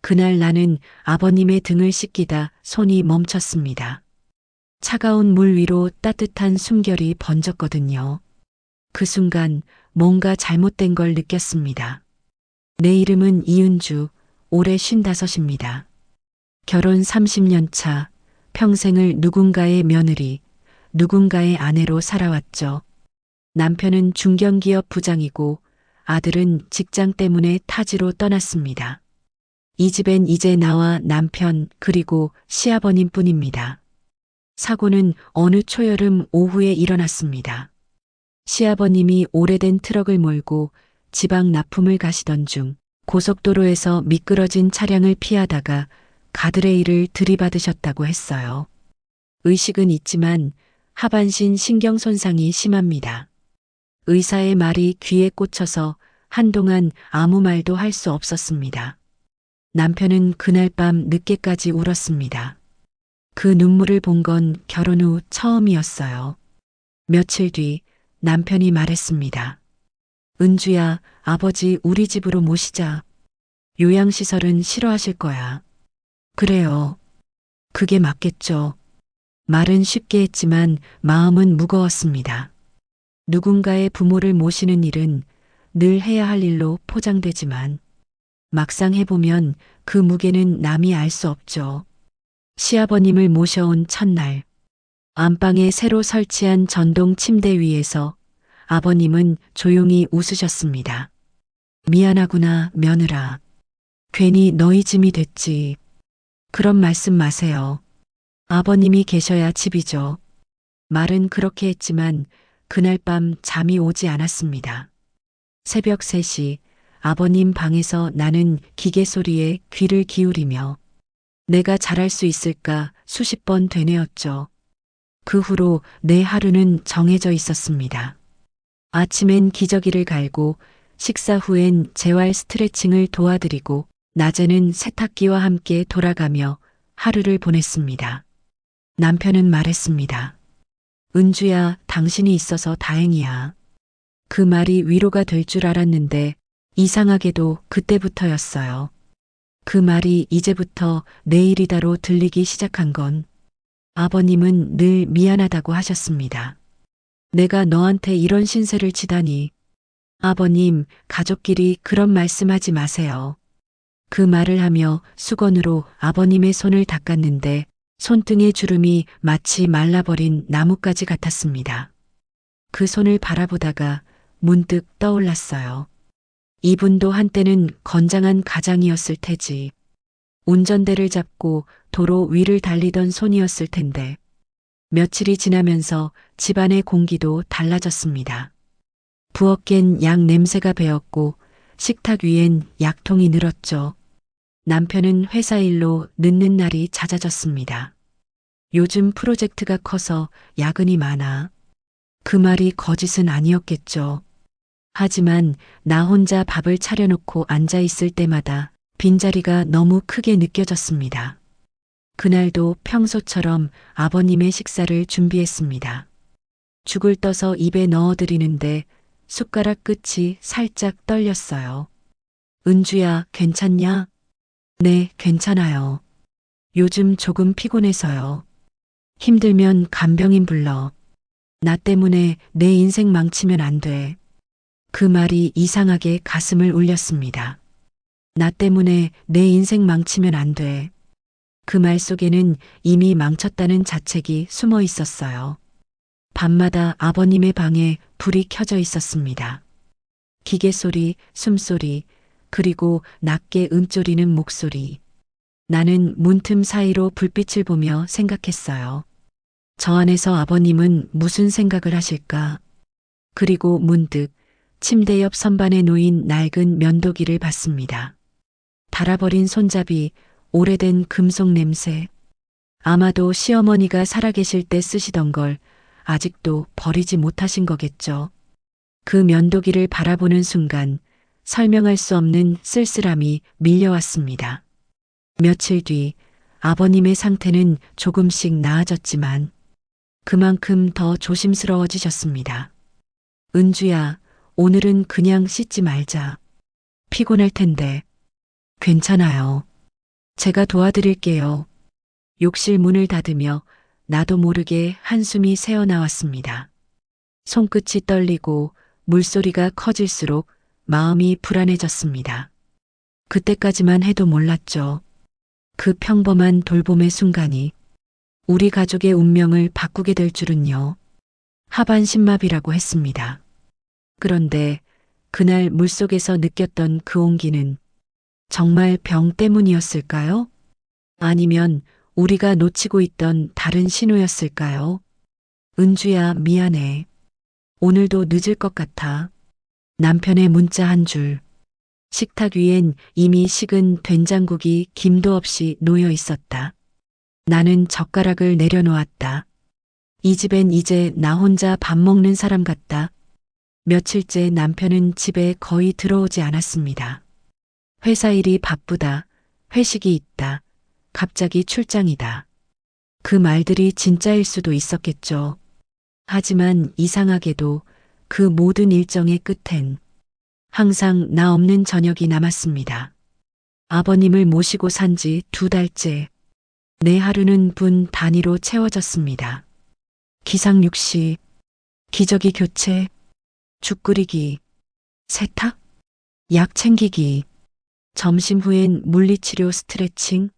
그날 나는 아버님의 등을 씻기다 손이 멈췄습니다. 차가운 물 위로 따뜻한 숨결이 번졌거든요. 그 순간 뭔가 잘못된 걸 느꼈습니다. 내 이름은 이은주, 올해 55입니다. 결혼 30년 차, 평생을 누군가의 며느리, 누군가의 아내로 살아왔죠. 남편은 중견기업 부장이고 아들은 직장 때문에 타지로 떠났습니다. 이 집엔 이제 나와 남편 그리고 시아버님 뿐입니다. 사고는 어느 초여름 오후에 일어났습니다. 시아버님이 오래된 트럭을 몰고 지방 납품을 가시던 중 고속도로에서 미끄러진 차량을 피하다가 가드레일을 들이받으셨다고 했어요. 의식은 있지만 하반신 신경 손상이 심합니다. 의사의 말이 귀에 꽂혀서 한동안 아무 말도 할 수 없었습니다. 남편은 그날 밤 늦게까지 울었습니다. 그 눈물을 본 건 결혼 후 처음이었어요. 며칠 뒤 남편이 말했습니다. 은주야, 아버지 우리 집으로 모시자. 요양시설은 싫어하실 거야. 그래요. 그게 맞겠죠. 말은 쉽게 했지만 마음은 무거웠습니다. 누군가의 부모를 모시는 일은 늘 해야 할 일로 포장되지만 막상 해보면 그 무게는 남이 알 수 없죠. 시아버님을 모셔온 첫날, 안방에 새로 설치한 전동 침대 위에서 아버님은 조용히 웃으셨습니다. 미안하구나, 며느라. 괜히 너희 짐이 됐지. 그런 말씀 마세요. 아버님이 계셔야 집이죠. 말은 그렇게 했지만 그날 밤 잠이 오지 않았습니다. 새벽 3시 아버님 방에서 나는 기계 소리에 귀를 기울이며 내가 잘할 수 있을까 수십 번 되뇌었죠. 그 후로 내 하루는 정해져 있었습니다. 아침엔 기저귀를 갈고 식사 후엔 재활 스트레칭을 도와드리고 낮에는 세탁기와 함께 돌아가며 하루를 보냈습니다. 남편은 말했습니다. 은주야, 당신이 있어서 다행이야. 그 말이 위로가 될 줄 알았는데 이상하게도 그때부터였어요. 그 말이 이제부터 내일이다로 들리기 시작한 건 아버님은 늘 미안하다고 하셨습니다. 내가 너한테 이런 신세를 지다니. 아버님, 가족끼리 그런 말씀하지 마세요. 그 말을 하며 수건으로 아버님의 손을 닦았는데 손등의 주름이 마치 말라버린 나뭇가지 같았습니다. 그 손을 바라보다가 문득 떠올랐어요. 이분도 한때는 건장한 가장이었을 테지. 운전대를 잡고 도로 위를 달리던 손이었을 텐데 며칠이 지나면서 집안의 공기도 달라졌습니다. 부엌 깬 약 냄새가 배었고 식탁 위엔 약통이 늘었죠. 남편은 회사 일로 늦는 날이 잦아졌습니다. 요즘 프로젝트가 커서 야근이 많아. 그 말이 거짓은 아니었겠죠. 하지만 나 혼자 밥을 차려놓고 앉아 있을 때마다 빈자리가 너무 크게 느껴졌습니다. 그날도 평소처럼 아버님의 식사를 준비했습니다. 죽을 떠서 입에 넣어드리는데 숟가락 끝이 살짝 떨렸어요. 은주야, 괜찮냐? 네, 괜찮아요. 요즘 조금 피곤해서요. 힘들면 간병인 불러. 나 때문에 내 인생 망치면 안 돼. 그 말이 이상하게 가슴을 울렸습니다. 나 때문에 내 인생 망치면 안 돼. 그 말 속에는 이미 망쳤다는 자책이 숨어 있었어요. 밤마다 아버님의 방에 불이 켜져 있었습니다. 기계 소리, 숨소리, 그리고 낮게 음조리는 목소리. 나는 문틈 사이로 불빛을 보며 생각했어요. 저 안에서 아버님은 무슨 생각을 하실까? 그리고 문득 침대 옆 선반에 놓인 낡은 면도기를 봤습니다. 닳아버린 손잡이, 오래된 금속 냄새. 아마도 시어머니가 살아계실 때 쓰시던 걸 아직도 버리지 못하신 거겠죠. 그 면도기를 바라보는 순간 설명할 수 없는 쓸쓸함이 밀려왔습니다. 며칠 뒤 아버님의 상태는 조금씩 나아졌지만 그만큼 더 조심스러워지셨습니다. 은주야, 오늘은 그냥 씻지 말자. 피곤할 텐데. 괜찮아요. 제가 도와드릴게요. 욕실 문을 닫으며 나도 모르게 한숨이 새어나왔습니다. 손끝이 떨리고 물소리가 커질수록 마음이 불안해졌습니다. 그때까지만 해도 몰랐죠. 그 평범한 돌봄의 순간이 우리 가족의 운명을 바꾸게 될 줄은요. 하반신마비라고 했습니다. 그런데 그날 물속에서 느꼈던 그 온기는 정말 병 때문이었을까요? 아니면 우리가 놓치고 있던 다른 신호였을까요? 은주야, 미안해. 오늘도 늦을 것 같아. 남편의 문자 한 줄. 식탁 위엔 이미 식은 된장국이 김도 없이 놓여 있었다. 나는 젓가락을 내려놓았다. 이 집엔 이제 나 혼자 밥 먹는 사람 같다. 며칠째 남편은 집에 거의 들어오지 않았습니다. 회사 일이 바쁘다. 회식이 있다. 갑자기 출장이다. 그 말들이 진짜일 수도 있었겠죠. 하지만 이상하게도 그 모든 일정의 끝엔 항상 나 없는 저녁이 남았습니다. 아버님을 모시고 산 지 2달째. 내 하루는 분 단위로 채워졌습니다. 기상 60, 기저귀 교체, 죽 끓이기, 세탁, 약 챙기기, 점심 후엔 물리치료 스트레칭,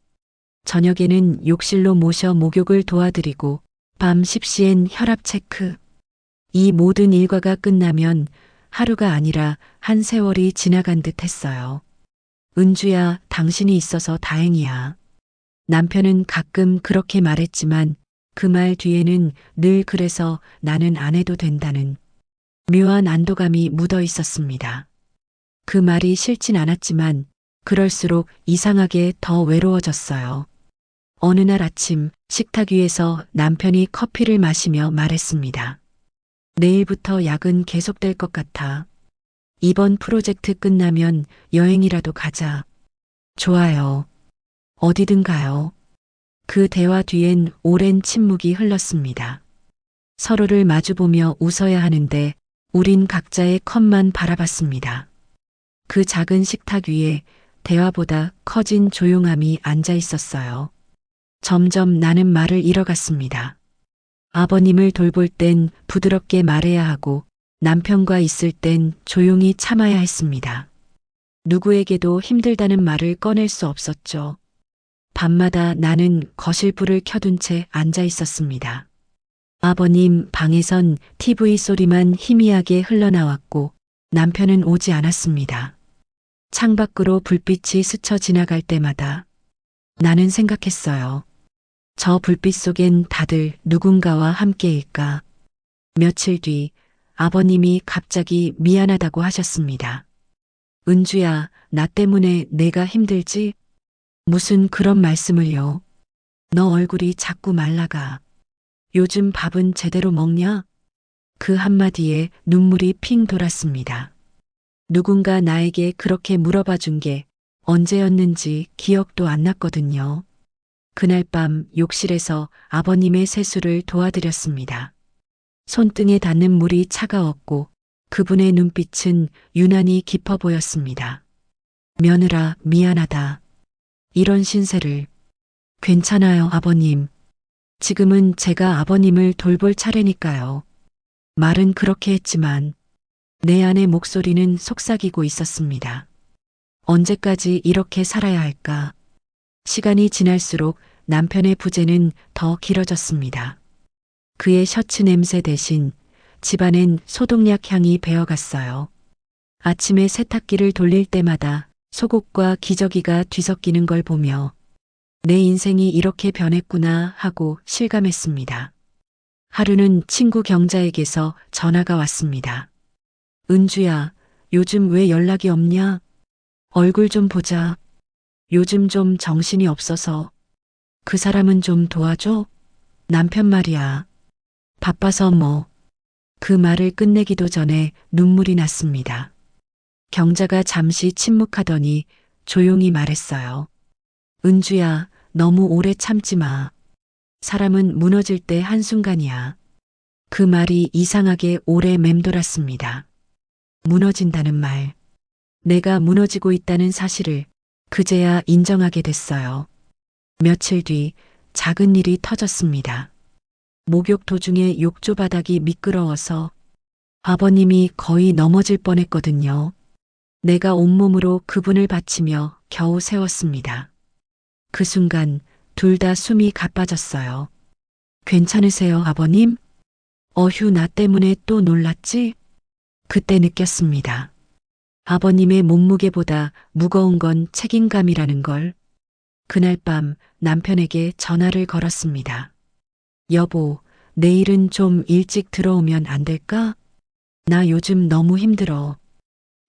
저녁에는 욕실로 모셔 목욕을 도와드리고 밤 10시엔 혈압 체크. 이 모든 일과가 끝나면 하루가 아니라 한 세월이 지나간 듯 했어요. 은주야, 당신이 있어서 다행이야. 남편은 가끔 그렇게 말했지만 그 말 뒤에는 늘 그래서 나는 안 해도 된다는 묘한 안도감이 묻어 있었습니다. 그 말이 싫진 않았지만 그럴수록 이상하게 더 외로워졌어요. 어느 날 아침 식탁 위에서 남편이 커피를 마시며 말했습니다. 내일부터 야근 계속될 것 같아. 이번 프로젝트 끝나면 여행이라도 가자. 좋아요. 어디든 가요. 그 대화 뒤엔 오랜 침묵이 흘렀습니다. 서로를 마주보며 웃어야 하는데 우린 각자의 컵만 바라봤습니다. 그 작은 식탁 위에 대화보다 커진 조용함이 앉아 있었어요. 점점 나는 말을 잃어갔습니다. 아버님을 돌볼 땐 부드럽게 말해야 하고 남편과 있을 땐 조용히 참아야 했습니다. 누구에게도 힘들다는 말을 꺼낼 수 없었죠. 밤마다 나는 거실 불을 켜둔 채 앉아 있었습니다. 아버님 방에선 TV 소리만 희미하게 흘러나왔고 남편은 오지 않았습니다. 창밖으로 불빛이 스쳐 지나갈 때마다 나는 생각했어요. 저 불빛 속엔 다들 누군가와 함께일까. 며칠 뒤 아버님이 갑자기 미안하다고 하셨습니다. 은주야, 나 때문에 내가 힘들지? 무슨 그런 말씀을요. 너 얼굴이 자꾸 말라가. 요즘 밥은 제대로 먹냐? 그 한마디에 눈물이 핑 돌았습니다. 누군가 나에게 그렇게 물어봐 준 게 언제였는지 기억도 안 났거든요. 그날 밤 욕실에서 아버님의 세수를 도와드렸습니다. 손등에 닿는 물이 차가웠고 그분의 눈빛은 유난히 깊어 보였습니다. 며느라, 미안하다. 이런 신세를. 괜찮아요, 아버님. 지금은 제가 아버님을 돌볼 차례니까요. 말은 그렇게 했지만 내 안의 목소리는 속삭이고 있었습니다. 언제까지 이렇게 살아야 할까? 시간이 지날수록 남편의 부재는 더 길어졌습니다. 그의 셔츠 냄새 대신 집안엔 소독약 향이 배어갔어요. 아침에 세탁기를 돌릴 때마다 속옷과 기저귀가 뒤섞이는 걸 보며 내 인생이 이렇게 변했구나 하고 실감했습니다. 하루는 친구 경자에게서 전화가 왔습니다. 은주야, 요즘 왜 연락이 없냐? 얼굴 좀 보자. 요즘 좀 정신이 없어서. 그 사람은 좀 도와줘? 남편 말이야. 바빠서 뭐. 그 말을 끝내기도 전에 눈물이 났습니다. 경자가 잠시 침묵하더니 조용히 말했어요. 은주야, 너무 오래 참지 마. 사람은 무너질 때 한순간이야. 그 말이 이상하게 오래 맴돌았습니다. 무너진다는 말. 내가 무너지고 있다는 사실을 그제야 인정하게 됐어요. 며칠 뒤 작은 일이 터졌습니다. 목욕 도중에 욕조 바닥이 미끄러워서 아버님이 거의 넘어질 뻔했거든요. 내가 온몸으로 그분을 받치며 겨우 세웠습니다. 그 순간 둘 다 숨이 가빠졌어요. 괜찮으세요, 아버님? 어휴, 나 때문에 또 놀랐지? 그때 느꼈습니다. 아버님의 몸무게보다 무거운 건 책임감이라는 걸. 그날 밤 남편에게 전화를 걸었습니다. 여보, 내일은 좀 일찍 들어오면 안 될까? 나 요즘 너무 힘들어.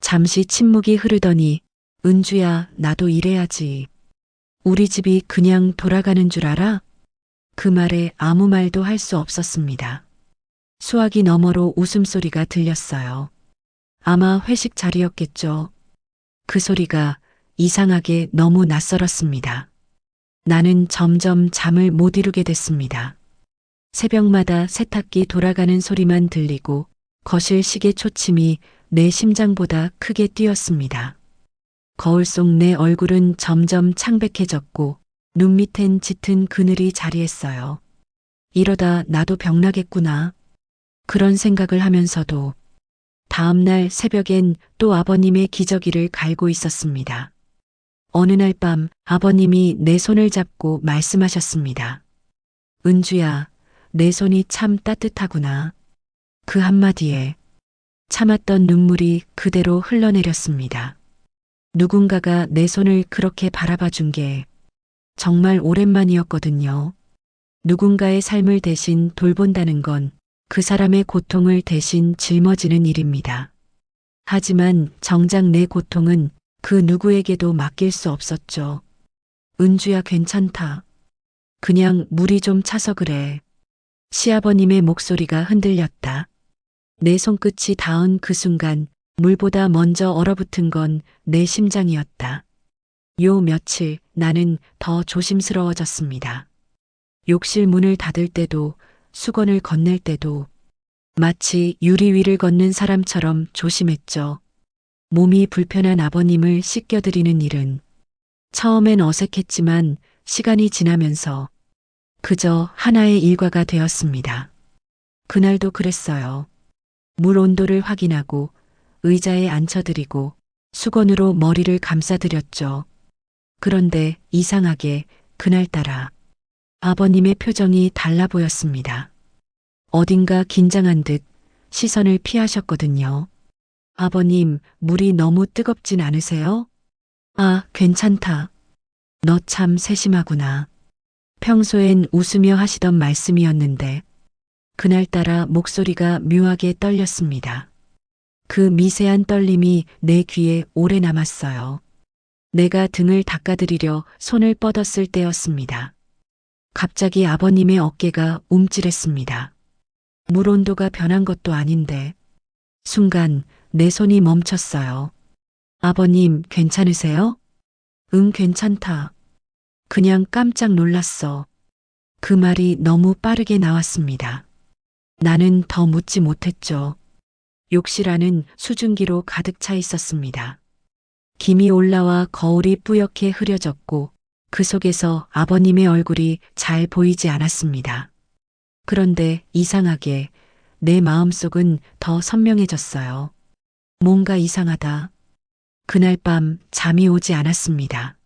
잠시 침묵이 흐르더니, 은주야, 나도 일해야지. 우리 집이 그냥 돌아가는 줄 알아? 그 말에 아무 말도 할 수 없었습니다. 수화기 너머로 웃음소리가 들렸어요. 아마 회식 자리였겠죠. 그 소리가 이상하게 너무 낯설었습니다. 나는 점점 잠을 못 이루게 됐습니다. 새벽마다 세탁기 돌아가는 소리만 들리고 거실 시계 초침이 내 심장보다 크게 뛰었습니다. 거울 속 내 얼굴은 점점 창백해졌고 눈 밑엔 짙은 그늘이 자리했어요. 이러다 나도 병나겠구나. 그런 생각을 하면서도 다음날 새벽엔 또 아버님의 기저귀를 갈고 있었습니다. 어느 날 밤 아버님이 내 손을 잡고 말씀하셨습니다. 은주야, 내 손이 참 따뜻하구나. 그 한마디에 참았던 눈물이 그대로 흘러내렸습니다. 누군가가 내 손을 그렇게 바라봐 준 게 정말 오랜만이었거든요. 누군가의 삶을 대신 돌본다는 건 그 사람의 고통을 대신 짊어지는 일입니다. 하지만 정작 내 고통은 그 누구에게도 맡길 수 없었죠. 은주야, 괜찮다. 그냥 물이 좀 차서 그래. 시아버님의 목소리가 흔들렸다. 내 손끝이 닿은 그 순간 물보다 먼저 얼어붙은 건 내 심장이었다. 요 며칠 나는 더 조심스러워졌습니다. 욕실 문을 닫을 때도 수건을 건넬 때도 마치 유리 위를 걷는 사람처럼 조심했죠. 몸이 불편한 아버님을 씻겨드리는 일은 처음엔 어색했지만 시간이 지나면서 그저 하나의 일과가 되었습니다. 그날도 그랬어요. 물 온도를 확인하고 의자에 앉혀드리고 수건으로 머리를 감싸드렸죠. 그런데 이상하게 그날따라 아버님의 표정이 달라 보였습니다. 어딘가 긴장한 듯 시선을 피하셨거든요. 아버님, 물이 너무 뜨겁진 않으세요? 아, 괜찮다. 너 참 세심하구나. 평소엔 웃으며 하시던 말씀이었는데 그날따라 목소리가 묘하게 떨렸습니다. 그 미세한 떨림이 내 귀에 오래 남았어요. 내가 등을 닦아드리려 손을 뻗었을 때였습니다. 갑자기 아버님의 어깨가 움찔했습니다. 물 온도가 변한 것도 아닌데 순간 내 손이 멈췄어요. 아버님, 괜찮으세요? 응, 괜찮다. 그냥 깜짝 놀랐어. 그 말이 너무 빠르게 나왔습니다. 나는 더 묻지 못했죠. 욕실 안은 수증기로 가득 차 있었습니다. 김이 올라와 거울이 뿌옇게 흐려졌고 그 속에서 아버님의 얼굴이 잘 보이지 않았습니다. 그런데 이상하게 내 마음속은 더 선명해졌어요. 뭔가 이상하다. 그날 밤 잠이 오지 않았습니다.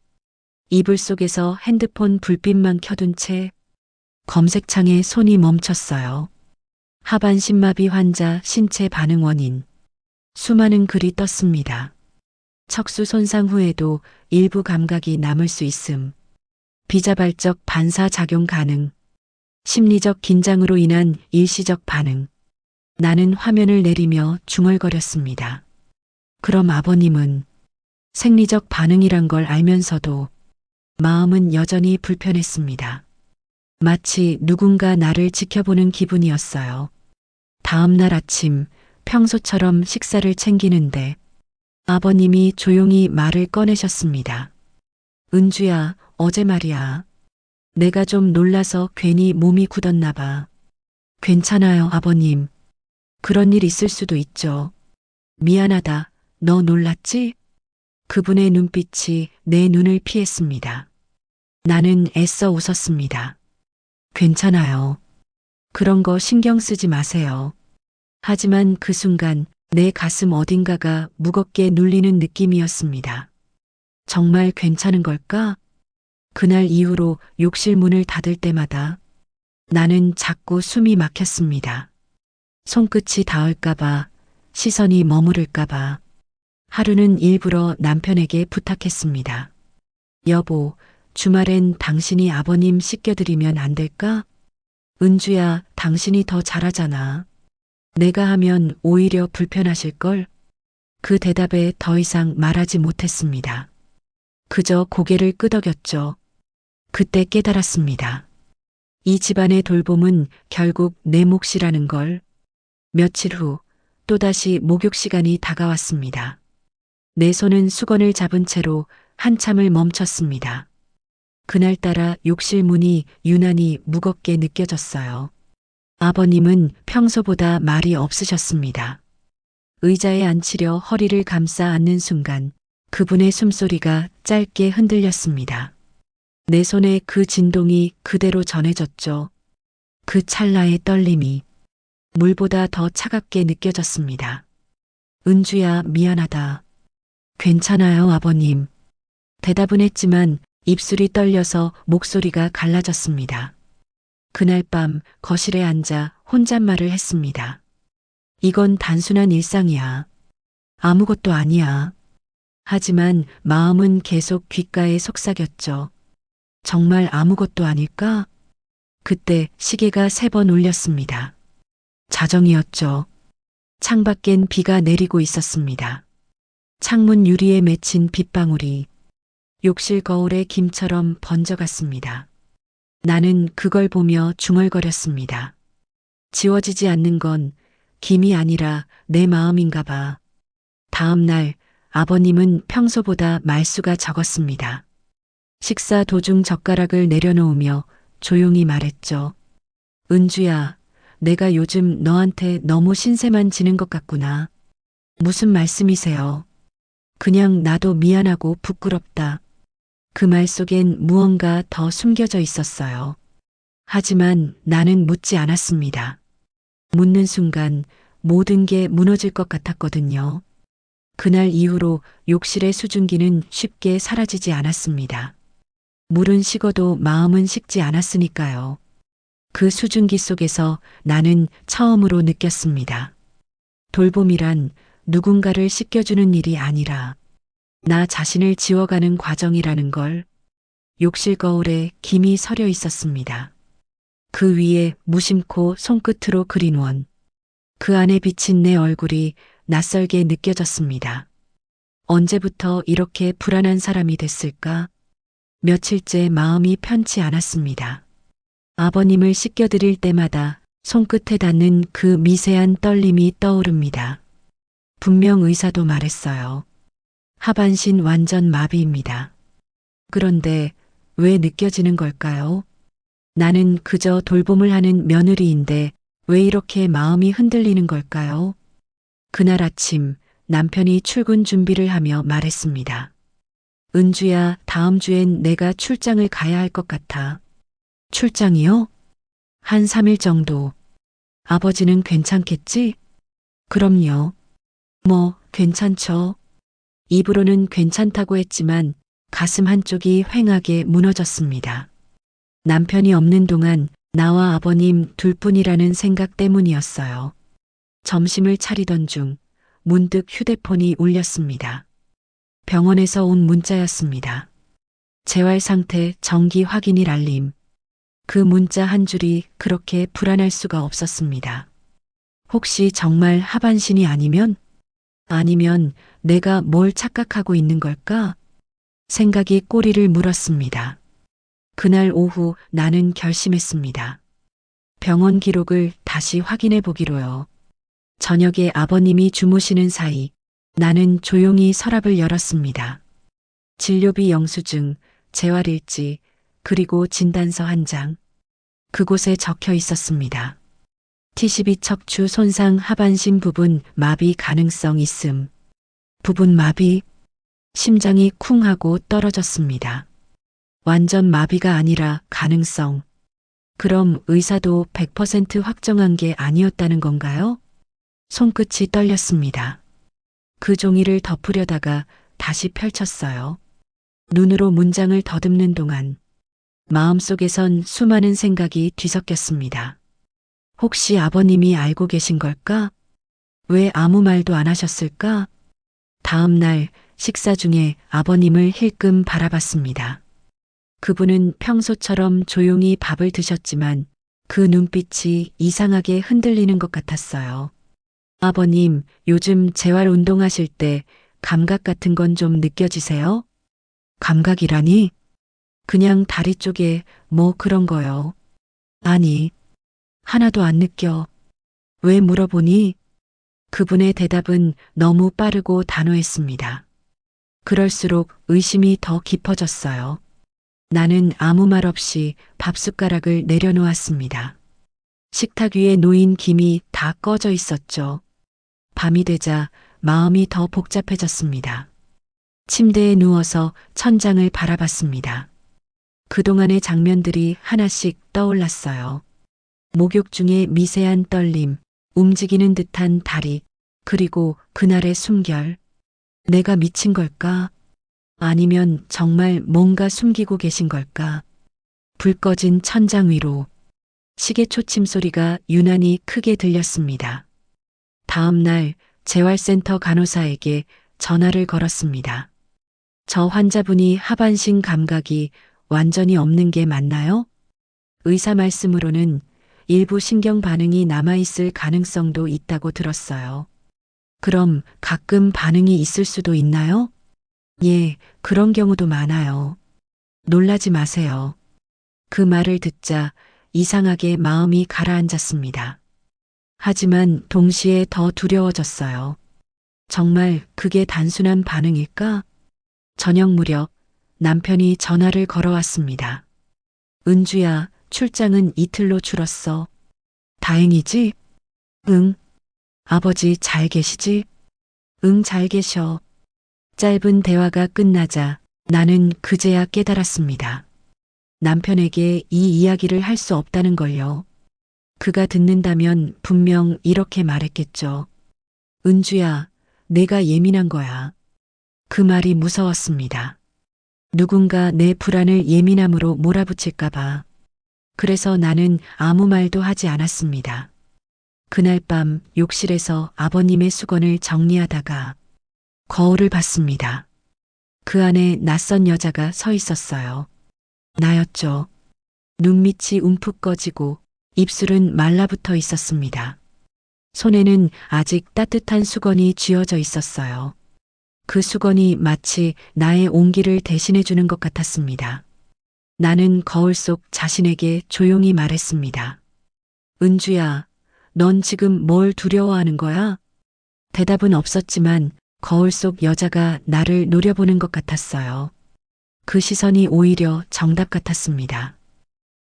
이불 속에서 핸드폰 불빛만 켜둔 채 검색창에 손이 멈췄어요. 하반신마비 환자 신체 반응 원인. 수많은 글이 떴습니다. 척수 손상 후에도 일부 감각이 남을 수 있음. 비자발적 반사작용 가능. 심리적 긴장으로 인한 일시적 반응. 나는 화면을 내리며 중얼거렸습니다. 그럼 아버님은 생리적 반응이란 걸 알면서도 마음은 여전히 불편했습니다. 마치 누군가 나를 지켜보는 기분이었어요. 다음 날 아침 평소처럼 식사를 챙기는데 아버님이 조용히 말을 꺼내셨습니다. 은주야, 어제 말이야. 내가 좀 놀라서 괜히 몸이 굳었나 봐. 괜찮아요, 아버님. 그런 일 있을 수도 있죠. 미안하다. 너 놀랐지? 그분의 눈빛이 내 눈을 피했습니다. 나는 애써 웃었습니다. 괜찮아요. 그런 거 신경 쓰지 마세요. 하지만 그 순간 내 가슴 어딘가가 무겁게 눌리는 느낌이었습니다. 정말 괜찮은 걸까? 그날 이후로 욕실 문을 닫을 때마다 나는 자꾸 숨이 막혔습니다. 손끝이 닿을까봐, 시선이 머무를까봐. 하루는 일부러 남편에게 부탁했습니다. 여보, 주말엔 당신이 아버님 씻겨드리면 안 될까? 은주야, 당신이 더 잘하잖아. 내가 하면 오히려 불편하실걸? 그 대답에 더 이상 말하지 못했습니다. 그저 고개를 끄덕였죠. 그때 깨달았습니다. 이 집안의 돌봄은 결국 내 몫이라는 걸. 며칠 후 또다시 목욕 시간이 다가왔습니다. 내 손은 수건을 잡은 채로 한참을 멈췄습니다. 그날따라 욕실 문이 유난히 무겁게 느껴졌어요. 아버님은 평소보다 말이 없으셨습니다. 의자에 앉히려 허리를 감싸 앉는 순간 그분의 숨소리가 짧게 흔들렸습니다. 내 손에 그 진동이 그대로 전해졌죠. 그 찰나의 떨림이 물보다 더 차갑게 느껴졌습니다. 은주야, 미안하다. 괜찮아요, 아버님. 대답은 했지만 입술이 떨려서 목소리가 갈라졌습니다. 그날 밤 거실에 앉아 혼잣말을 했습니다. 이건 단순한 일상이야. 아무것도 아니야. 하지만 마음은 계속 귓가에 속삭였죠. 정말 아무것도 아닐까? 그때 시계가 3번 울렸습니다. 자정이었죠. 창밖엔 비가 내리고 있었습니다. 창문 유리에 맺힌 빗방울이 욕실 거울에 김처럼 번져갔습니다. 나는 그걸 보며 중얼거렸습니다. 지워지지 않는 건 김이 아니라 내 마음인가 봐. 다음 날 아버님은 평소보다 말수가 적었습니다. 식사 도중 젓가락을 내려놓으며 조용히 말했죠. 은주야, 내가 요즘 너한테 너무 신세만 지는 것 같구나. 무슨 말씀이세요? 그냥 나도 미안하고 부끄럽다. 그 말 속엔 무언가 더 숨겨져 있었어요. 하지만 나는 묻지 않았습니다. 묻는 순간 모든 게 무너질 것 같았거든요. 그날 이후로 욕실의 수증기는 쉽게 사라지지 않았습니다. 물은 식어도 마음은 식지 않았으니까요. 그 수증기 속에서 나는 처음으로 느꼈습니다. 돌봄이란 누군가를 씻겨주는 일이 아니라 나 자신을 지워가는 과정이라는 걸. 욕실 거울에 김이 서려 있었습니다. 그 위에 무심코 손끝으로 그린 원. 그 안에 비친 내 얼굴이 낯설게 느껴졌습니다. 언제부터 이렇게 불안한 사람이 됐을까? 며칠째 마음이 편치 않았습니다. 아버님을 씻겨드릴 때마다 손끝에 닿는 그 미세한 떨림이 떠오릅니다. 분명 의사도 말했어요. 하반신 완전 마비입니다. 그런데 왜 느껴지는 걸까요? 나는 그저 돌봄을 하는 며느리인데 왜 이렇게 마음이 흔들리는 걸까요? 그날 아침 남편이 출근 준비를 하며 말했습니다. 은주야, 다음 주엔 내가 출장을 가야 할 것 같아. 출장이요? 한 3일 정도. 아버지는 괜찮겠지? 그럼요. 뭐, 괜찮죠. 입으로는 괜찮다고 했지만 가슴 한쪽이 휑하게 무너졌습니다. 남편이 없는 동안 나와 아버님 둘뿐이라는 생각 때문이었어요. 점심을 차리던 중 문득 휴대폰이 울렸습니다. 병원에서 온 문자였습니다. 재활 상태 정기 확인일 알림. 그 문자 한 줄이 그렇게 불안할 수가 없었습니다. 혹시 정말 하반신이 아니면 내가 뭘 착각하고 있는 걸까? 생각이 꼬리를 물었습니다. 그날 오후 나는 결심했습니다. 병원 기록을 다시 확인해 보기로요. 저녁에 아버님이 주무시는 사이 나는 조용히 서랍을 열었습니다. 진료비 영수증, 재활일지, 그리고 진단서 한 장. 그곳에 적혀 있었습니다. T12 척추 손상 하반신 부분 마비 가능성 있음. 부분 마비? 심장이 쿵 하고 떨어졌습니다. 완전 마비가 아니라 가능성. 그럼 의사도 100% 확정한 게 아니었다는 건가요? 손끝이 떨렸습니다. 그 종이를 덮으려다가 다시 펼쳤어요. 눈으로 문장을 더듬는 동안 마음속에선 수많은 생각이 뒤섞였습니다. 혹시 아버님이 알고 계신 걸까? 왜 아무 말도 안 하셨을까? 다음 날 식사 중에 아버님을 힐끔 바라봤습니다. 그분은 평소처럼 조용히 밥을 드셨지만 그 눈빛이 이상하게 흔들리는 것 같았어요. 아버님, 요즘 재활 운동하실 때 감각 같은 건 좀 느껴지세요? 감각이라니? 그냥 다리 쪽에 뭐 그런 거요. 아니, 하나도 안 느껴. 왜 물어보니? 그분의 대답은 너무 빠르고 단호했습니다. 그럴수록 의심이 더 깊어졌어요. 나는 아무 말 없이 밥숟가락을 내려놓았습니다. 식탁 위에 놓인 김이 다 꺼져 있었죠. 밤이 되자 마음이 더 복잡해졌습니다. 침대에 누워서 천장을 바라봤습니다. 그동안의 장면들이 하나씩 떠올랐어요. 목욕 중에 미세한 떨림, 움직이는 듯한 다리, 그리고 그날의 숨결. 내가 미친 걸까? 아니면 정말 뭔가 숨기고 계신 걸까? 불 꺼진 천장 위로 시계 초침 소리가 유난히 크게 들렸습니다. 다음 날 재활센터 간호사에게 전화를 걸었습니다. 저 환자분이 하반신 감각이 완전히 없는 게 맞나요? 의사 말씀으로는 일부 신경 반응이 남아있을 가능성도 있다고 들었어요. 그럼 가끔 반응이 있을 수도 있나요? 예, 그런 경우도 많아요. 놀라지 마세요. 그 말을 듣자 이상하게 마음이 가라앉았습니다. 하지만 동시에 더 두려워졌어요. 정말 그게 단순한 반응일까? 저녁 무렵 남편이 전화를 걸어왔습니다. 은주야, 출장은 이틀로 줄었어. 다행이지? 응. 아버지 잘 계시지? 응, 잘 계셔. 짧은 대화가 끝나자 나는 그제야 깨달았습니다. 남편에게 이 이야기를 할 수 없다는 걸요. 그가 듣는다면 분명 이렇게 말했겠죠. 은주야, 내가 예민한 거야. 그 말이 무서웠습니다. 누군가 내 불안을 예민함으로 몰아붙일까봐. 그래서 나는 아무 말도 하지 않았습니다. 그날 밤 욕실에서 아버님의 수건을 정리하다가 거울을 봤습니다. 그 안에 낯선 여자가 서 있었어요. 나였죠. 눈밑이 움푹 꺼지고 입술은 말라붙어 있었습니다. 손에는 아직 따뜻한 수건이 쥐어져 있었어요. 그 수건이 마치 나의 온기를 대신해 주는 것 같았습니다. 나는 거울 속 자신에게 조용히 말했습니다. 은주야, 넌 지금 뭘 두려워하는 거야? 대답은 없었지만 거울 속 여자가 나를 노려보는 것 같았어요. 그 시선이 오히려 정답 같았습니다.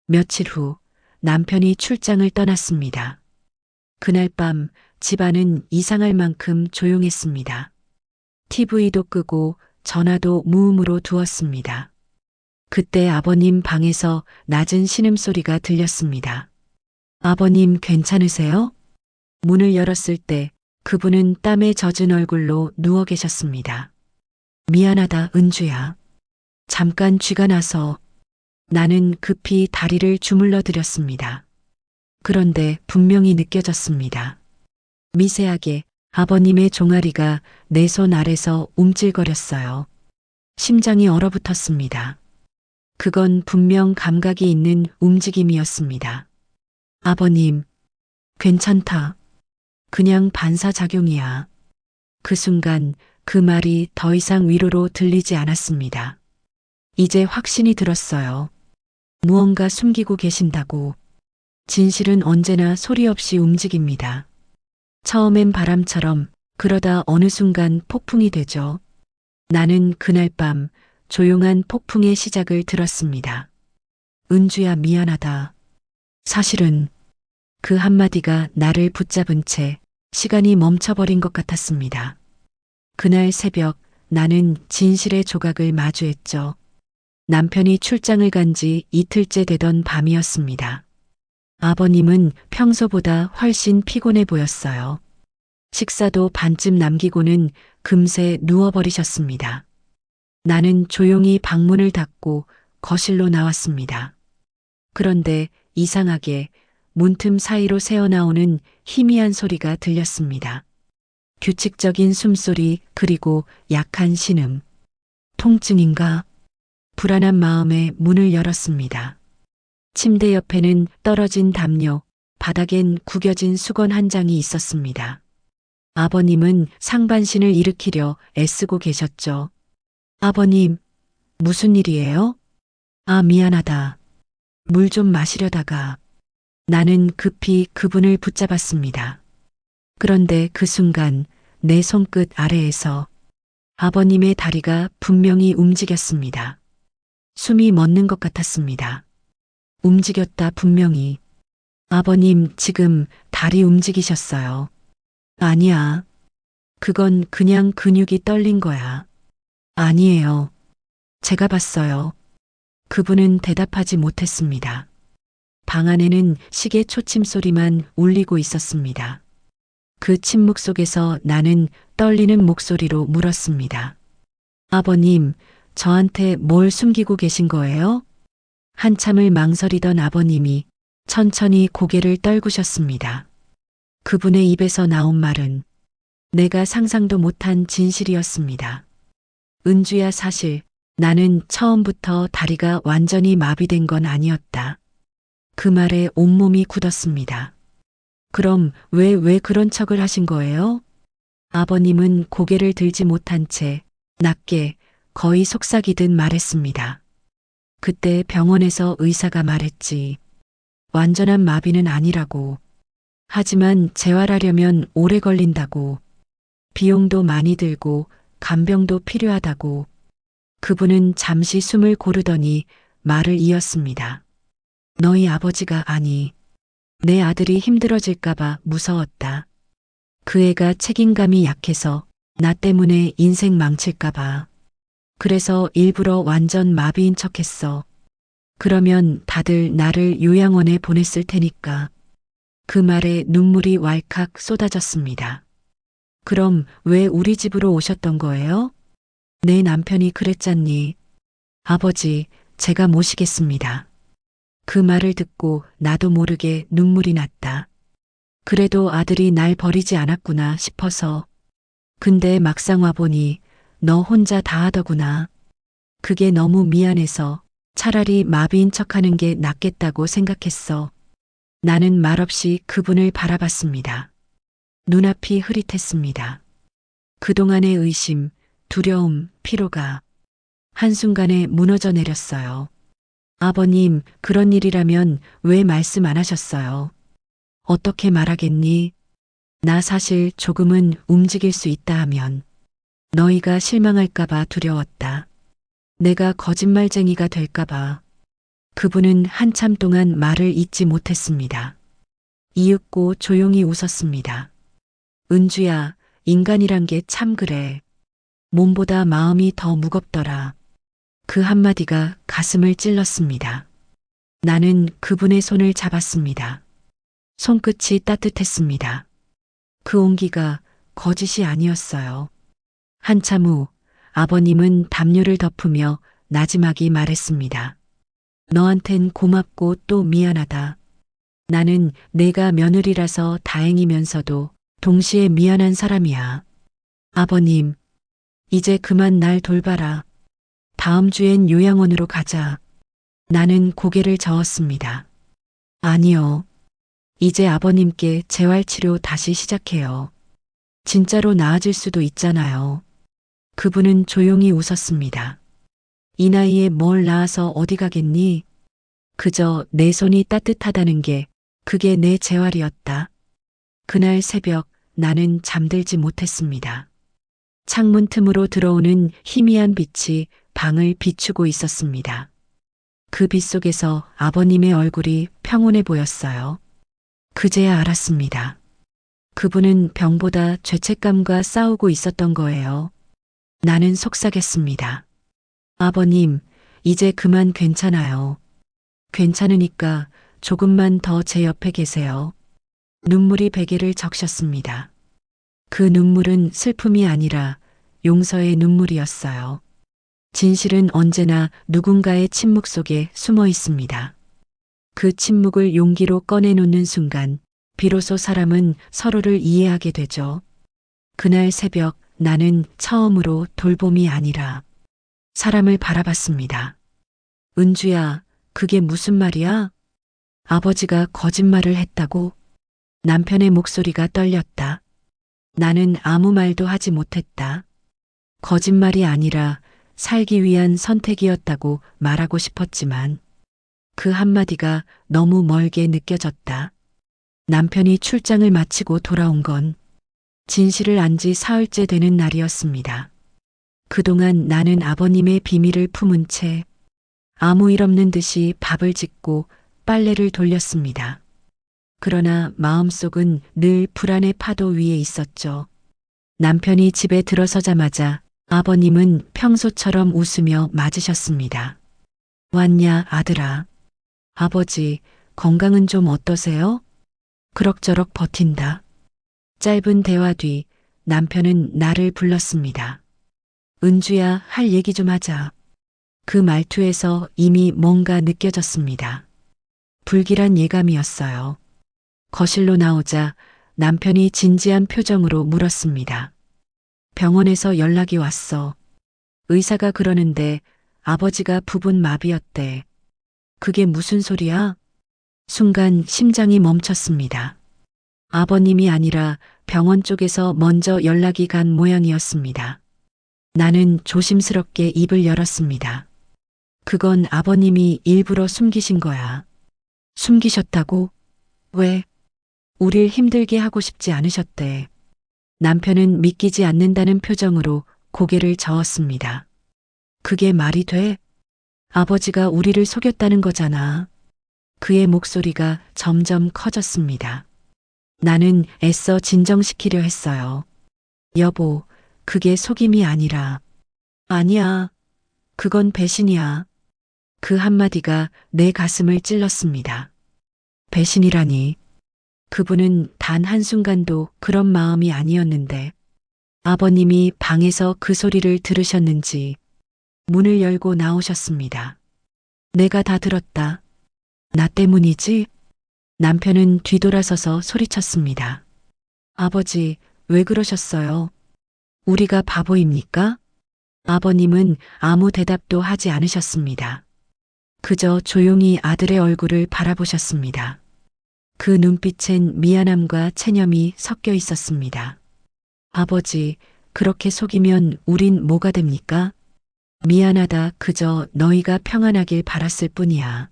며칠 후 남편이 출장을 떠났습니다. 그날 밤 집안은 이상할 만큼 조용했습니다. TV도 끄고 전화도 무음으로 두었습니다. 그때 아버님 방에서 낮은 신음소리가 들렸습니다. 아버님 괜찮으세요? 문을 열었을 때 그분은 땀에 젖은 얼굴로 누워 계셨습니다. 미안하다, 은주야. 잠깐 쥐가 나서. 나는 급히 다리를 주물러 드렸습니다. 그런데 분명히 느껴졌습니다. 미세하게 아버님의 종아리가 내 손 아래서 움찔거렸어요. 심장이 얼어붙었습니다. 그건 분명 감각이 있는 움직임이었습니다. 아버님, 괜찮다. 그냥 반사작용이야. 그 순간 그 말이 더 이상 위로로 들리지 않았습니다. 이제 확신이 들었어요. 무언가 숨기고 계신다고. 진실은 언제나 소리 없이 움직입니다. 처음엔 바람처럼, 그러다 어느 순간 폭풍이 되죠. 나는 그날 밤 조용한 폭풍의 시작을 들었습니다. 은주야, 미안하다. 사실은 그 한마디가 나를 붙잡은 채 시간이 멈춰버린 것 같았습니다. 그날 새벽 나는 진실의 조각을 마주했죠. 남편이 출장을 간 지 이틀째 되던 밤이었습니다. 아버님은 평소보다 훨씬 피곤해 보였어요. 식사도 반쯤 남기고는 금세 누워버리셨습니다. 나는 조용히 방문을 닫고 거실로 나왔습니다. 그런데 이상하게 문틈 사이로 새어나오는 희미한 소리가 들렸습니다. 규칙적인 숨소리 그리고 약한 신음. 통증인가? 불안한 마음에 문을 열었습니다. 침대 옆에는 떨어진 담요, 바닥엔 구겨진 수건 한 장이 있었습니다. 아버님은 상반신을 일으키려 애쓰고 계셨죠. 아버님, 무슨 일이에요? 아, 미안하다. 물 좀 마시려다가. 나는 급히 그분을 붙잡았습니다. 그런데 그 순간 내 손끝 아래에서 아버님의 다리가 분명히 움직였습니다. 숨이 멎는 것 같았습니다. 움직였다 분명히. 아버님 지금 다리 움직이셨어요. 아니야. 그건 그냥 근육이 떨린 거야. 아니에요. 제가 봤어요. 그분은 대답하지 못했습니다. 방 안에는 시계 초침 소리만 울리고 있었습니다. 그 침묵 속에서 나는 떨리는 목소리로 물었습니다. 아버님, 저한테 뭘 숨기고 계신 거예요? 한참을 망설이던 아버님이 천천히 고개를 떨구셨습니다. 그분의 입에서 나온 말은 내가 상상도 못한 진실이었습니다. 은주야, 사실 나는 처음부터 다리가 완전히 마비된 건 아니었다. 그 말에 온몸이 굳었습니다. 그럼 왜 그런 척을 하신 거예요? 아버님은 고개를 들지 못한 채 낮게 거의 속삭이듯 말했습니다. 그때 병원에서 의사가 말했지. 완전한 마비는 아니라고. 하지만 재활하려면 오래 걸린다고. 비용도 많이 들고 간병도 필요하다고. 그분은 잠시 숨을 고르더니 말을 이었습니다. 너희 아버지가 아니. 내 아들이 힘들어질까봐 무서웠다. 그 애가 책임감이 약해서 나 때문에 인생 망칠까봐. 그래서 일부러 완전 마비인 척했어. 그러면 다들 나를 요양원에 보냈을 테니까. 그 말에 눈물이 왈칵 쏟아졌습니다. 그럼 왜 우리 집으로 오셨던 거예요? 내 남편이 그랬잖니. 아버지, 제가 모시겠습니다. 그 말을 듣고 나도 모르게 눈물이 났다. 그래도 아들이 날 버리지 않았구나 싶어서. 근데 막상 와보니 너 혼자 다 하더구나. 그게 너무 미안해서 차라리 마비인 척하는 게 낫겠다고 생각했어. 나는 말없이 그분을 바라봤습니다. 눈앞이 흐릿했습니다. 그동안의 의심, 두려움, 피로가 한순간에 무너져 내렸어요. 아버님, 그런 일이라면 왜 말씀 안 하셨어요? 어떻게 말하겠니? 나 사실 조금은 움직일 수 있다 하면 너희가 실망할까봐 두려웠다. 내가 거짓말쟁이가 될까봐. 그분은 한참 동안 말을 잇지 못했습니다. 이윽고 조용히 웃었습니다. 은주야, 인간이란 게 참 그래. 몸보다 마음이 더 무겁더라. 그 한마디가 가슴을 찔렀습니다. 나는 그분의 손을 잡았습니다. 손끝이 따뜻했습니다. 그 온기가 거짓이 아니었어요. 한참 후 아버님은 담요를 덮으며 나지막이 말했습니다. 너한텐 고맙고 또 미안하다. 나는 내가 며느리라서 다행이면서도 동시에 미안한 사람이야. 아버님, 이제 그만 날 돌봐라. 다음 주엔 요양원으로 가자. 나는 고개를 저었습니다. 아니요. 이제 아버님께 재활치료 다시 시작해요. 진짜로 나아질 수도 있잖아요. 그분은 조용히 웃었습니다. 이 나이에 뭘 낳아서 어디 가겠니? 그저 내 손이 따뜻하다는 게 그게 내 재활이었다. 그날 새벽 나는 잠들지 못했습니다. 창문 틈으로 들어오는 희미한 빛이 방을 비추고 있었습니다. 그 빛 속에서 아버님의 얼굴이 평온해 보였어요. 그제야 알았습니다. 그분은 병보다 죄책감과 싸우고 있었던 거예요. 나는 속삭였습니다. 아버님, 이제 그만 괜찮아요. 괜찮으니까 조금만 더 제 옆에 계세요. 눈물이 베개를 적셨습니다. 그 눈물은 슬픔이 아니라 용서의 눈물이었어요. 진실은 언제나 누군가의 침묵 속에 숨어 있습니다. 그 침묵을 용기로 꺼내놓는 순간 비로소 사람은 서로를 이해하게 되죠. 그날 새벽 나는 처음으로 돌봄이 아니라 사람을 바라봤습니다. 은주야, 그게 무슨 말이야? 아버지가 거짓말을 했다고? 남편의 목소리가 떨렸다. 나는 아무 말도 하지 못했다. 거짓말이 아니라 살기 위한 선택이었다고 말하고 싶었지만 그 한마디가 너무 멀게 느껴졌다. 남편이 출장을 마치고 돌아온 건 진실을 안 지 사흘째 되는 날이었습니다. 그동안 나는 아버님의 비밀을 품은 채 아무 일 없는 듯이 밥을 짓고 빨래를 돌렸습니다. 그러나 마음속은 늘 불안의 파도 위에 있었죠. 남편이 집에 들어서자마자 아버님은 평소처럼 웃으며 맞으셨습니다. 왔냐, 아들아. 아버지, 건강은 좀 어떠세요? 그럭저럭 버틴다. 짧은 대화 뒤 남편은 나를 불렀습니다. 은주야, 할 얘기 좀 하자. 그 말투에서 이미 뭔가 느껴졌습니다. 불길한 예감이었어요. 거실로 나오자 남편이 진지한 표정으로 물었습니다. 병원에서 연락이 왔어. 의사가 그러는데 아버지가 부분 마비였대. 그게 무슨 소리야? 순간 심장이 멈췄습니다. 아버님이 아니라 병원 쪽에서 먼저 연락이 간 모양이었습니다. 나는 조심스럽게 입을 열었습니다. 그건 아버님이 일부러 숨기신 거야. 숨기셨다고? 왜? 우릴 힘들게 하고 싶지 않으셨대. 남편은 믿기지 않는다는 표정으로 고개를 저었습니다. 그게 말이 돼? 아버지가 우리를 속였다는 거잖아. 그의 목소리가 점점 커졌습니다. 나는 애써 진정시키려 했어요. 여보, 그게 속임이 아니라. 아니야. 그건 배신이야. 그 한마디가 내 가슴을 찔렀습니다. 배신이라니. 그분은 단 한순간도 그런 마음이 아니었는데 아버님이 방에서 그 소리를 들으셨는지 문을 열고 나오셨습니다. 내가 다 들었다. 나 때문이지? 남편은 뒤돌아서서 소리쳤습니다. 아버지, 왜 그러셨어요? 우리가 바보입니까? 아버님은 아무 대답도 하지 않으셨습니다. 그저 조용히 아들의 얼굴을 바라보셨습니다. 그 눈빛엔 미안함과 체념이 섞여 있었습니다. 아버지, 그렇게 속이면 우린 뭐가 됩니까? 미안하다, 그저 너희가 평안하길 바랐을 뿐이야.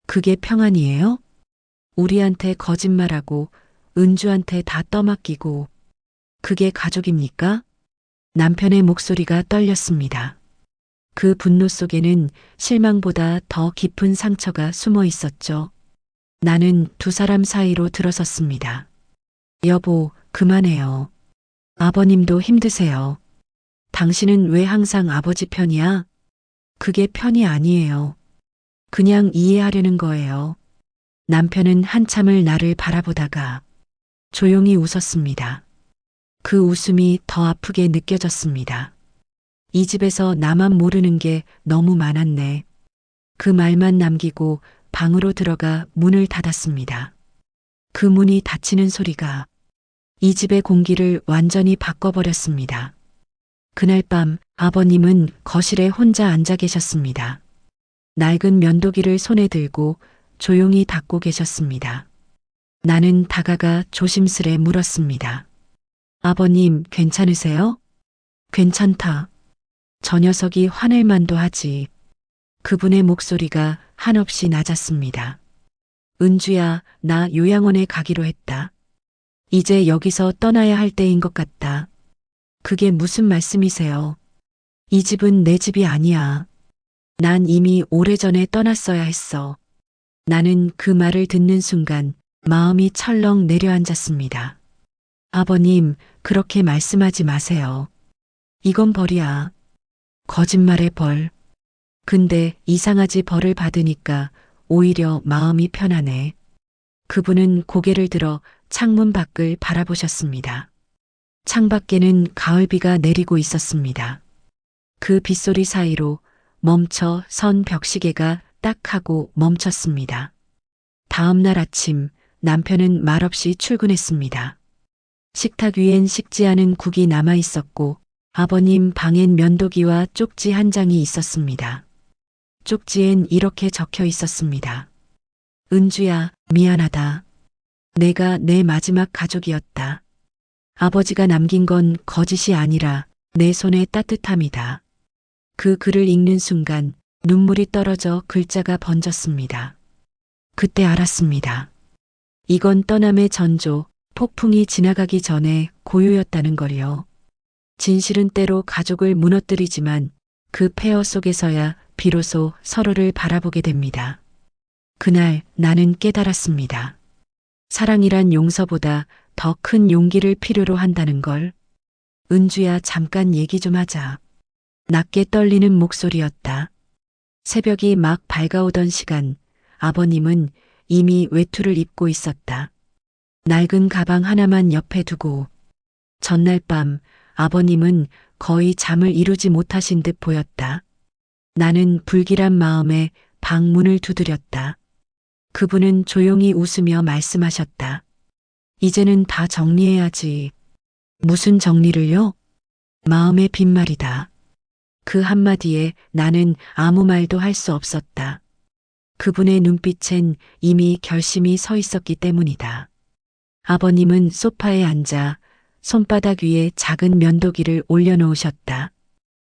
그게 평안이에요? 우리한테 거짓말하고 은주한테 다 떠맡기고 그게 가족입니까? 남편의 목소리가 떨렸습니다. 그 분노 속에는 실망보다 더 깊은 상처가 숨어 있었죠. 나는 두 사람 사이로 들어섰습니다. 여보, 그만해요. 아버님도 힘드세요. 당신은 왜 항상 아버지 편이야? 그게 편이 아니에요. 그냥 이해하려는 거예요. 남편은 한참을 나를 바라보다가 조용히 웃었습니다. 그 웃음이 더 아프게 느껴졌습니다. 이 집에서 나만 모르는 게 너무 많았네. 그 말만 남기고 방으로 들어가 문을 닫았습니다. 그 문이 닫히는 소리가 이 집의 공기를 완전히 바꿔버렸습니다. 그날 밤 아버님은 거실에 혼자 앉아 계셨습니다. 낡은 면도기를 손에 들고 조용히 닦고 계셨습니다. 나는 다가가 조심스레 물었습니다. 아버님, 괜찮으세요? 괜찮다. 저 녀석이 화낼 만도 하지. 그분의 목소리가 한없이 낮았습니다. 은주야, 나 요양원에 가기로 했다. 이제 여기서 떠나야 할 때인 것 같다. 그게 무슨 말씀이세요? 이 집은 내 집이 아니야. 난 이미 오래전에 떠났어야 했어. 나는 그 말을 듣는 순간 마음이 철렁 내려앉았습니다. 아버님, 그렇게 말씀하지 마세요. 이건 벌이야. 거짓말의 벌. 근데 이상하지 벌을 받으니까 오히려 마음이 편하네. 그분은 고개를 들어 창문 밖을 바라보셨습니다. 창밖에는 가을비가 내리고 있었습니다. 그 빗소리 사이로 멈춰 선 벽시계가 딱 하고 멈췄습니다. 다음 날 아침 남편은 말없이 출근했습니다. 식탁 위엔 식지 않은 국이 남아 있었고 아버님 방엔 면도기와 쪽지 한 장이 있었습니다. 쪽지엔 이렇게 적혀 있었습니다. 은주야, 미안하다. 내가 내 마지막 가족이었다. 아버지가 남긴 건 거짓이 아니라 내 손의 따뜻함이다. 그 글을 읽는 순간 눈물이 떨어져 글자가 번졌습니다. 그때 알았습니다. 이건 떠남의 전조, 폭풍이 지나가기 전에 고요였다는 걸요. 진실은 때로 가족을 무너뜨리지만 그 폐허 속에서야 비로소 서로를 바라보게 됩니다. 그날 나는 깨달았습니다. 사랑이란 용서보다 더 큰 용기를 필요로 한다는 걸. 은주야, 잠깐 얘기 좀 하자. 낮게 떨리는 목소리였다. 새벽이 막 밝아오던 시간, 아버님은 이미 외투를 입고 있었다. 낡은 가방 하나만 옆에 두고 전날 밤 아버님은 거의 잠을 이루지 못하신 듯 보였다. 나는 불길한 마음에 방문을 두드렸다. 그분은 조용히 웃으며 말씀하셨다. 이제는 다 정리해야지. 무슨 정리를요? 마음의 빈말이다. 그 한마디에 나는 아무 말도 할 수 없었다. 그분의 눈빛엔 이미 결심이 서 있었기 때문이다. 아버님은 소파에 앉아 손바닥 위에 작은 면도기를 올려놓으셨다.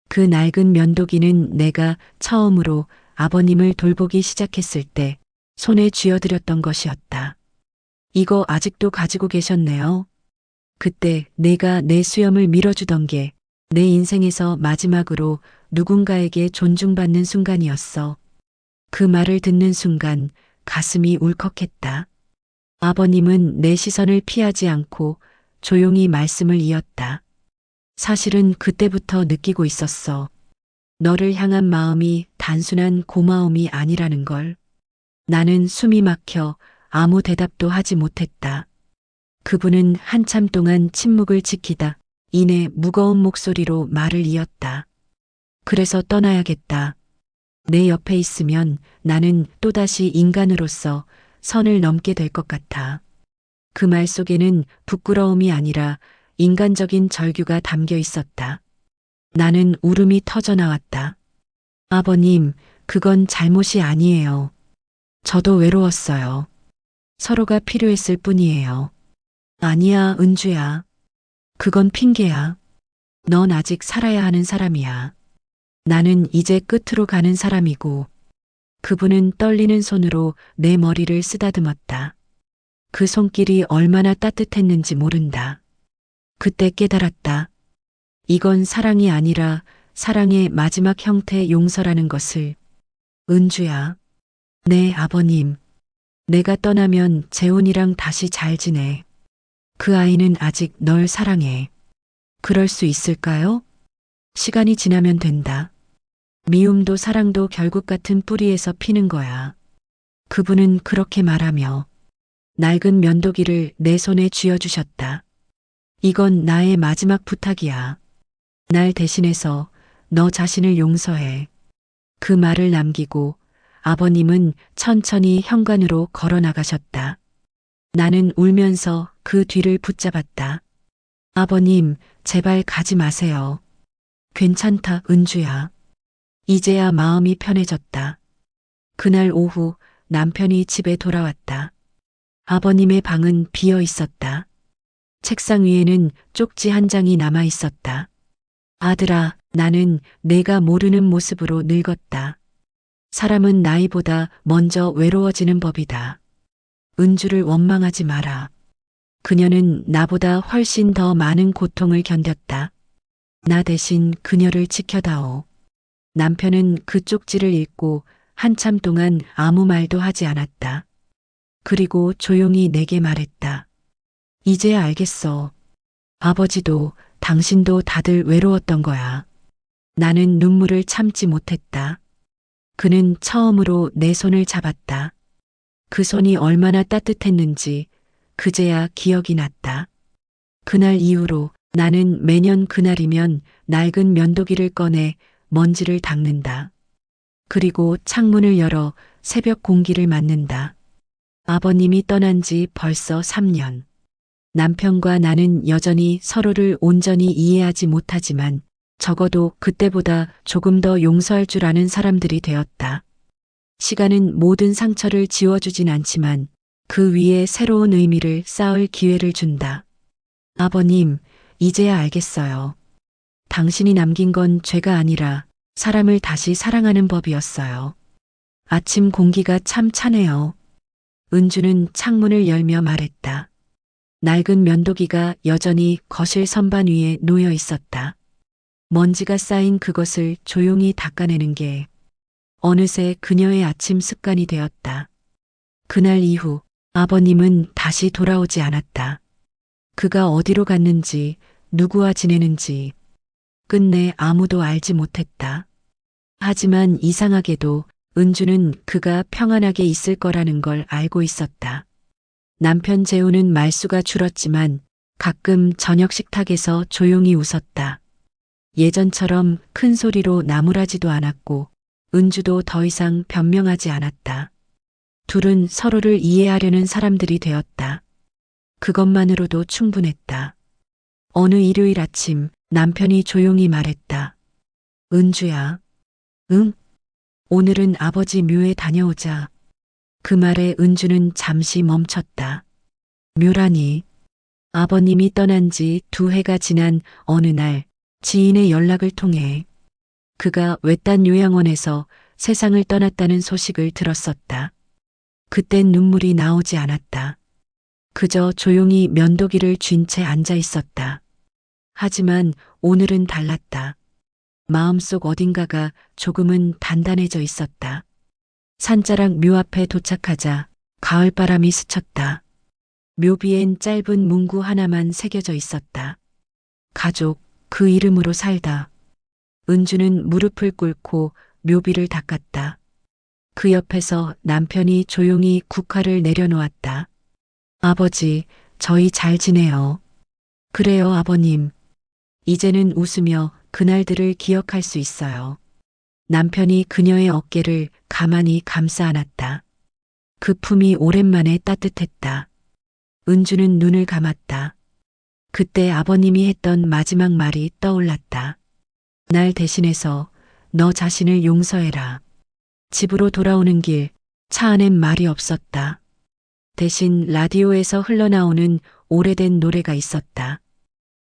그 낡은 면도기는 내가 처음으로 아버님을 돌보기 시작했을 때 손에 쥐어드렸던 것이었다. 이거 아직도 가지고 계셨네요. 그때 내가 내 수염을 밀어주던 게 내 인생에서 마지막으로 누군가에게 존중받는 순간이었어. 그 말을 듣는 순간 가슴이 울컥했다. 아버님은 내 시선을 피하지 않고 조용히 말씀을 이었다. 사실은 그때부터 느끼고 있었어. 너를 향한 마음이 단순한 고마움이 아니라는 걸. 나는 숨이 막혀 아무 대답도 하지 못했다. 그분은 한참 동안 침묵을 지키다 이내 무거운 목소리로 말을 이었다. 그래서 떠나야겠다. 내 옆에 있으면 나는 또다시 인간으로서 선을 넘게 될 것 같아. 그 말 속에는 부끄러움이 아니라 인간적인 절규가 담겨 있었다. 나는 울음이 터져 나왔다. 아버님, 그건 잘못이 아니에요. 저도 외로웠어요. 서로가 필요했을 뿐이에요. 아니야, 은주야. 그건 핑계야. 넌 아직 살아야 하는 사람이야. 나는 이제 끝으로 가는 사람이고. 그분은 떨리는 손으로 내 머리를 쓰다듬었다. 그 손길이 얼마나 따뜻했는지 모른다. 그때 깨달았다. 이건 사랑이 아니라 사랑의 마지막 형태 용서라는 것을. 은주야. 네, 아버님. 내가 떠나면 재훈이랑 다시 잘 지내. 그 아이는 아직 널 사랑해. 그럴 수 있을까요? 시간이 지나면 된다. 미움도 사랑도 결국 같은 뿌리에서 피는 거야. 그분은 그렇게 말하며 낡은 면도기를 내 손에 쥐어주셨다. 이건 나의 마지막 부탁이야. 날 대신해서 너 자신을 용서해. 그 말을 남기고 아버님은 천천히 현관으로 걸어 나가셨다. 나는 울면서 그 뒤를 붙잡았다. 아버님, 제발 가지 마세요. 괜찮다, 은주야. 이제야 마음이 편해졌다. 그날 오후 남편이 집에 돌아왔다. 아버님의 방은 비어 있었다. 책상 위에는 쪽지 한 장이 남아 있었다. 아들아, 나는 내가 모르는 모습으로 늙었다. 사람은 나이보다 먼저 외로워지는 법이다. 은주를 원망하지 마라. 그녀는 나보다 훨씬 더 많은 고통을 견뎠다. 나 대신 그녀를 지켜다오. 남편은 그 쪽지를 읽고 한참 동안 아무 말도 하지 않았다. 그리고 조용히 내게 말했다. 이제야 알겠어. 아버지도 당신도 다들 외로웠던 거야. 나는 눈물을 참지 못했다. 그는 처음으로 내 손을 잡았다. 그 손이 얼마나 따뜻했는지 그제야 기억이 났다. 그날 이후로 나는 매년 그날이면 낡은 면도기를 꺼내 먼지를 닦는다. 그리고 창문을 열어 새벽 공기를 맞는다. 아버님이 떠난 지 벌써 3년. 남편과 나는 여전히 서로를 온전히 이해하지 못하지만 적어도 그때보다 조금 더 용서할 줄 아는 사람들이 되었다. 시간은 모든 상처를 지워주진 않지만 그 위에 새로운 의미를 쌓을 기회를 준다. 아버님, 이제야 알겠어요. 당신이 남긴 건 죄가 아니라 사람을 다시 사랑하는 법이었어요. 아침 공기가 참 차네요. 은주는 창문을 열며 말했다. 낡은 면도기가 여전히 거실 선반 위에 놓여 있었다. 먼지가 쌓인 그것을 조용히 닦아내는 게 어느새 그녀의 아침 습관이 되었다. 그날 이후 아버님은 다시 돌아오지 않았다. 그가 어디로 갔는지, 누구와 지내는지 끝내 아무도 알지 못했다. 하지만 이상하게도 은주는 그가 평안하게 있을 거라는 걸 알고 있었다. 남편 재우는 말수가 줄었지만 가끔 저녁 식탁에서 조용히 웃었다. 예전처럼 큰 소리로 나무라지도 않았고 은주도 더 이상 변명하지 않았다. 둘은 서로를 이해하려는 사람들이 되었다. 그것만으로도 충분했다. 어느 일요일 아침 남편이 조용히 말했다. 은주야. 응? 오늘은 아버지 묘에 다녀오자. 그 말에 은주는 잠시 멈췄다. 묘라니. 아버님이 떠난 지 2해가 지난 어느 날 지인의 연락을 통해 그가 외딴 요양원에서 세상을 떠났다는 소식을 들었었다. 그땐 눈물이 나오지 않았다. 그저 조용히 면도기를 쥔 채 앉아 있었다. 하지만 오늘은 달랐다. 마음속 어딘가가 조금은 단단해져 있었다. 산자락 묘 앞에 도착하자 가을바람이 스쳤다. 묘비엔 짧은 문구 하나만 새겨져 있었다. 가족, 그 이름으로 살다. 은주는 무릎을 꿇고 묘비를 닦았다. 그 옆에서 남편이 조용히 국화를 내려놓았다. 아버지, 저희 잘 지내요. 그래요, 아버님. 이제는 웃으며 그날들을 기억할 수 있어요. 남편이 그녀의 어깨를 가만히 감싸 안았다. 그 품이 오랜만에 따뜻했다. 은주는 눈을 감았다. 그때 아버님이 했던 마지막 말이 떠올랐다. 날 대신해서 너 자신을 용서해라. 집으로 돌아오는 길, 차 안엔 말이 없었다. 대신 라디오에서 흘러나오는 오래된 노래가 있었다.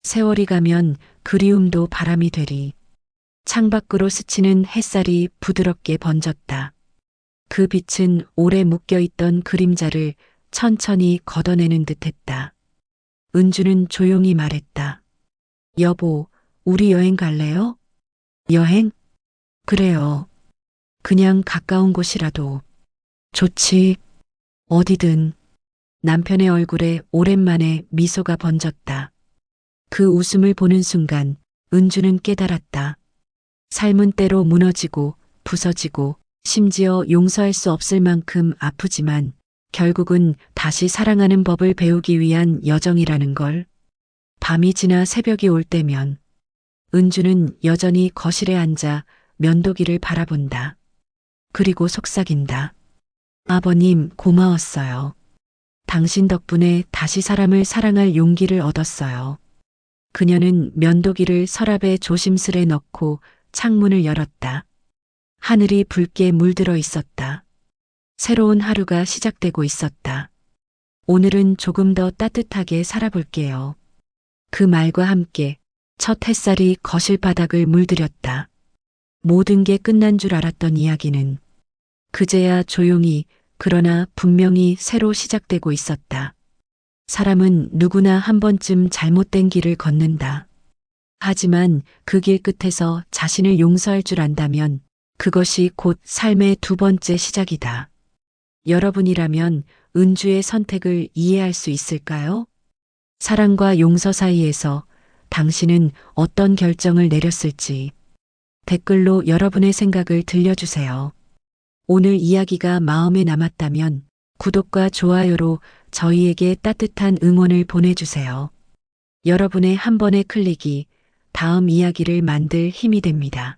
세월이 가면 그리움도 바람이 되리. 창밖으로 스치는 햇살이 부드럽게 번졌다. 그 빛은 오래 묶여있던 그림자를 천천히 걷어내는 듯했다. 은주는 조용히 말했다. 여보, 우리 여행 갈래요? 여행? 그래요. 그냥 가까운 곳이라도. 좋지. 어디든. 남편의 얼굴에 오랜만에 미소가 번졌다. 그 웃음을 보는 순간 은주는 깨달았다. 삶은 때로 무너지고 부서지고 심지어 용서할 수 없을 만큼 아프지만 결국은 다시 사랑하는 법을 배우기 위한 여정이라는 걸. 밤이 지나 새벽이 올 때면 은주는 여전히 거실에 앉아 면도기를 바라본다. 그리고 속삭인다. 아버님, 고마웠어요. 당신 덕분에 다시 사람을 사랑할 용기를 얻었어요. 그녀는 면도기를 서랍에 조심스레 넣고 창문을 열었다. 하늘이 붉게 물들어 있었다. 새로운 하루가 시작되고 있었다. 오늘은 조금 더 따뜻하게 살아볼게요. 그 말과 함께 첫 햇살이 거실 바닥을 물들였다. 모든 게 끝난 줄 알았던 이야기는 그제야 조용히 그러나 분명히 새로 시작되고 있었다. 사람은 누구나 한 번쯤 잘못된 길을 걷는다. 하지만 그 길 끝에서 자신을 용서할 줄 안다면 그것이 곧 삶의 2번째 시작이다. 여러분이라면 은주의 선택을 이해할 수 있을까요? 사랑과 용서 사이에서 당신은 어떤 결정을 내렸을지 댓글로 여러분의 생각을 들려주세요. 오늘 이야기가 마음에 남았다면 구독과 좋아요로 저희에게 따뜻한 응원을 보내주세요. 여러분의 한 번의 클릭이 다음 이야기를 만들 힘이 됩니다.